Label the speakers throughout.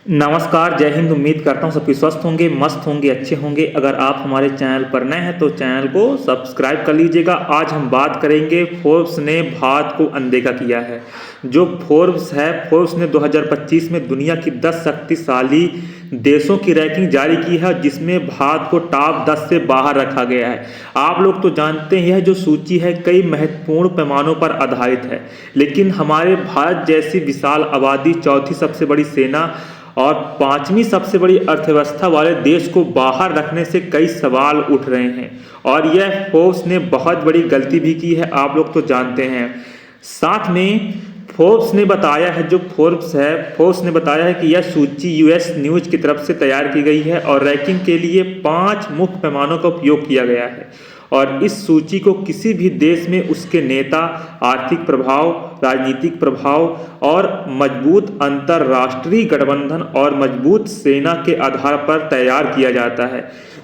Speaker 1: नमस्कार, जय हिंद। उम्मीद करता हूँ सबकी स्वस्थ होंगे, मस्त होंगे, अच्छे होंगे। अगर आप हमारे चैनल पर नए हैं तो चैनल को सब्सक्राइब कर लीजिएगा। आज हम बात करेंगे फोर्ब्स ने भारत को अनदेखा किया है। जो फोर्ब्स है, फोर्ब्स ने 2025 में दुनिया की 10 शक्तिशाली देशों की रैंकिंग जारी की है, जिसमें भारत को टॉप 10 से बाहर रखा गया है। आप लोग तो जानते हैं यह जो सूची है कई महत्वपूर्ण पैमानों पर आधारित है, लेकिन हमारे भारत जैसी विशाल आबादी, चौथी सबसे बड़ी सेना और पांचवी सबसे बड़ी अर्थव्यवस्था वाले देश को बाहर रखने से कई सवाल उठ रहे हैं। और यह फोर्ब्स ने बहुत बड़ी गलती भी की है, आप लोग तो जानते हैं। साथ में फोर्ब्स ने बताया है, जो फोर्ब्स ने बताया है कि यह सूची यूएस न्यूज की तरफ से तैयार की गई है और रैंकिंग के लिए 5 मुख्य पैमानों का उपयोग किया गया है। और इस सूची को किसी भी देश में उसके नेता, आर्थिक प्रभाव, राजनीतिक प्रभाव और मजबूत अंतर्राष्ट्रीय गठबंधन और मजबूत सेना के आधार पर तैयार किया जाता है।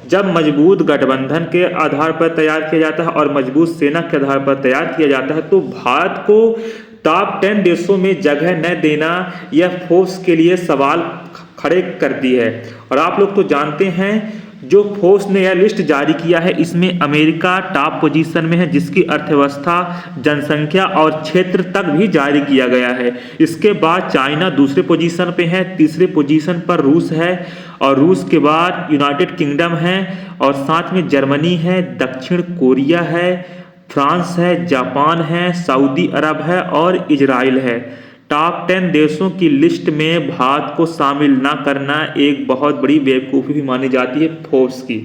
Speaker 1: जब मजबूत गठबंधन के आधार पर तैयार किया जाता है और मजबूत सेना के आधार पर तैयार किया जाता है तो भारत को टॉप 10 देशों में जगह न देना यह फोर्ब्स के लिए सवाल खड़े करती है। और आप लोग तो जानते हैं जो फोर्ब्स ने यह लिस्ट जारी किया है, इसमें अमेरिका टॉप पोजीशन में है, जिसकी अर्थव्यवस्था, जनसंख्या और क्षेत्र तक भी जारी किया गया है। इसके बाद चाइना दूसरे पोजीशन पे है, तीसरे पोजीशन पर रूस है और रूस के बाद यूनाइटेड किंगडम है और साथ में जर्मनी है, दक्षिण कोरिया है, फ्रांस है, जापान है, सऊदी अरब है और इजराइल है। टॉप 10 देशों की लिस्ट में भारत को शामिल ना करना एक बहुत बड़ी बेवकूफ़ी भी मानी जाती है फोर्ब्स की।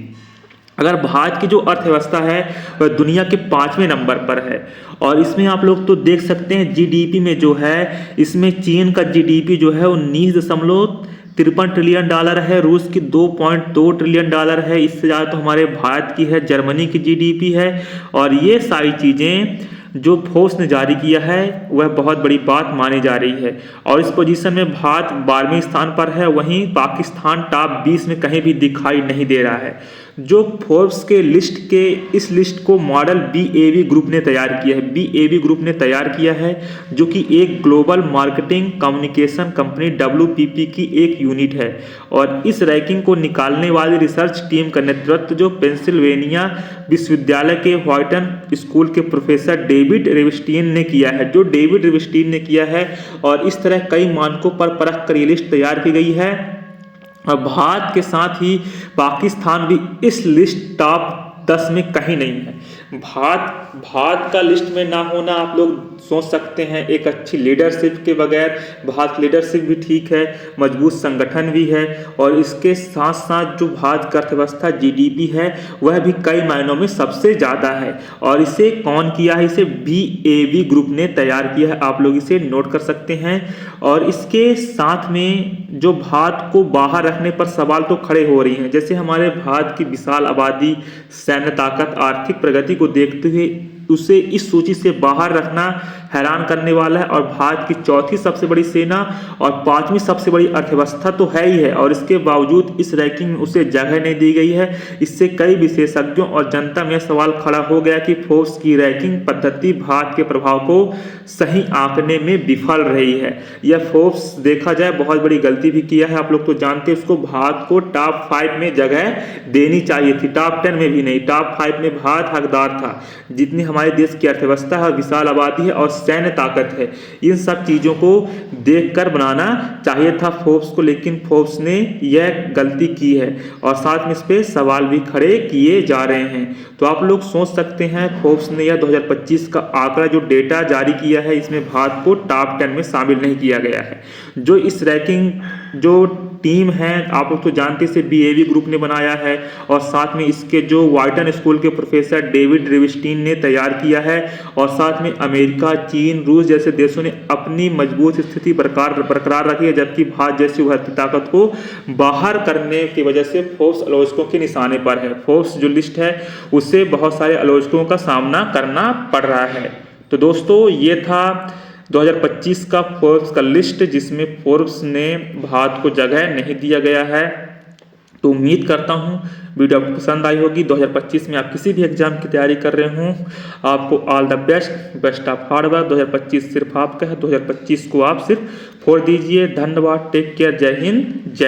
Speaker 1: अगर भारत की जो अर्थव्यवस्था है वह दुनिया के 5वें नंबर पर है और इसमें आप लोग तो देख सकते हैं जीडीपी में जो है, इसमें चीन का जीडीपी जो है 19.53 ट्रिलियन डॉलर है, रूस की 2.2 ट्रिलियन डॉलर है, इससे ज़्यादा तो हमारे भारत की है, जर्मनी की जीडीपी है। और ये सारी चीज़ें जो फोर्ब्स ने जारी किया है वह बहुत बड़ी बात मानी जा रही है। और इस पोजीशन में भारत 12वें स्थान पर है, वहीं पाकिस्तान टॉप 20 में कहीं भी दिखाई नहीं दे रहा है। जो फोर्ब्स के इस लिस्ट को मॉडल बीएवी ग्रुप ने तैयार किया है, बीएवी ग्रुप ने तैयार किया है, जो कि एक global marketing communication company WPP की एक यूनिट है। और इस रैंकिंग को निकालने वाली रिसर्च टीम का नेतृत्व जो पेंसिल्वेनिया विश्वविद्यालय के व्हाइटन स्कूल के प्रोफेसर डेविड रिवस्टीन ने किया है, और इस तरह कई मानकों पर परख कर ये लिस्ट तैयार की गई है। और भारत के साथ ही पाकिस्तान भी इस लिस्ट टॉप 10 में कहीं नहीं है। भारत का लिस्ट में ना होना आप लोग सोच सकते हैं, एक अच्छी लीडरशिप के बगैर। भारत की लीडरशिप भी ठीक है, मजबूत संगठन भी है और इसके साथ साथ जो भारत की अर्थव्यवस्था जीडीपी है वह भी कई मायनों में सबसे ज़्यादा है। और इसे कौन किया है? इसे बीएवी ग्रुप ने तैयार किया है, आप लोग इसे नोट कर सकते हैं। और इसके साथ में जो भारत को बाहर रखने पर सवाल तो खड़े हो रही हैं, जैसे हमारे भारत की विशाल आबादी, सैन्य ताकत, आर्थिक प्रगति को देखते हुए उसे इस सूची से बाहर रखना हैरान करने वाला है। और भारत की चौथी सबसे बड़ी सेना और 5वीं सबसे बड़ी अर्थव्यवस्था तो है ही है, और इसके बावजूद इस रैंकिंग में उसे जगह नहीं दी गई है। इससे कई विशेषज्ञों और जनता में सवाल खड़ा हो गया कि फोर्ब्स की रैंकिंग पद्धति भारत के प्रभाव को सही आंकने में विफल रही है। यह फोर्ब्स देखा जाए बहुत बड़ी गलती भी किया है, आप लोग तो जानते हैं। उसको भारत को टॉप 5 में जगह देनी चाहिए थी, टॉप 10 में भी नहीं, टॉप 5 में भारत हकदार था। जितनी हमारे देश की अर्थव्यवस्था है, विशाल आबादी है और सैन्य ताकत है, इन सब चीज़ों को देखकर बनाना चाहिए था फोर्ब्स को, लेकिन फोर्ब्स ने यह गलती की है और साथ में इस पे सवाल भी खड़े किए जा रहे हैं। तो आप लोग सोच सकते हैं फोर्ब्स ने यह 2025 का आंकड़ा जो डेटा जारी किया है, इसमें भारत को टॉप 10 में शामिल नहीं किया गया है। जो इस रैंकिंग जो टीम है, आप लोग तो जानते से बीएवी ग्रुप ने बनाया है और साथ में इसके जो व्हाइटन स्कूल के प्रोफेसर डेविड रिवस्टीन ने तैयार किया है। और साथ में अमेरिका, चीन, रूस जैसे देशों ने अपनी मजबूत स्थिति बरकरार रखी है, जबकि भारत जैसी उभरती ताकत को बाहर करने की वजह से फोर्ब्स आलोचकों के निशाने पर है। फोर्ब्स जो लिस्ट है उससे बहुत सारे आलोचकों का सामना करना पड़ रहा है। तो दोस्तों, ये था 2025 का फोर्ब्स का लिस्ट, जिसमें फोर्ब्स ने भारत को जगह नहीं दिया गया है। तो उम्मीद करता हूँ वीडियो आपको पसंद आई होगी। 2025 में आप किसी भी एग्जाम की तैयारी कर रहे हों, आपको all the best of hard work. 2025 सिर्फ आपका है, 2025 को आप सिर्फ छोड़ दीजिए। धन्यवाद, टेक केयर, जय हिंद, जय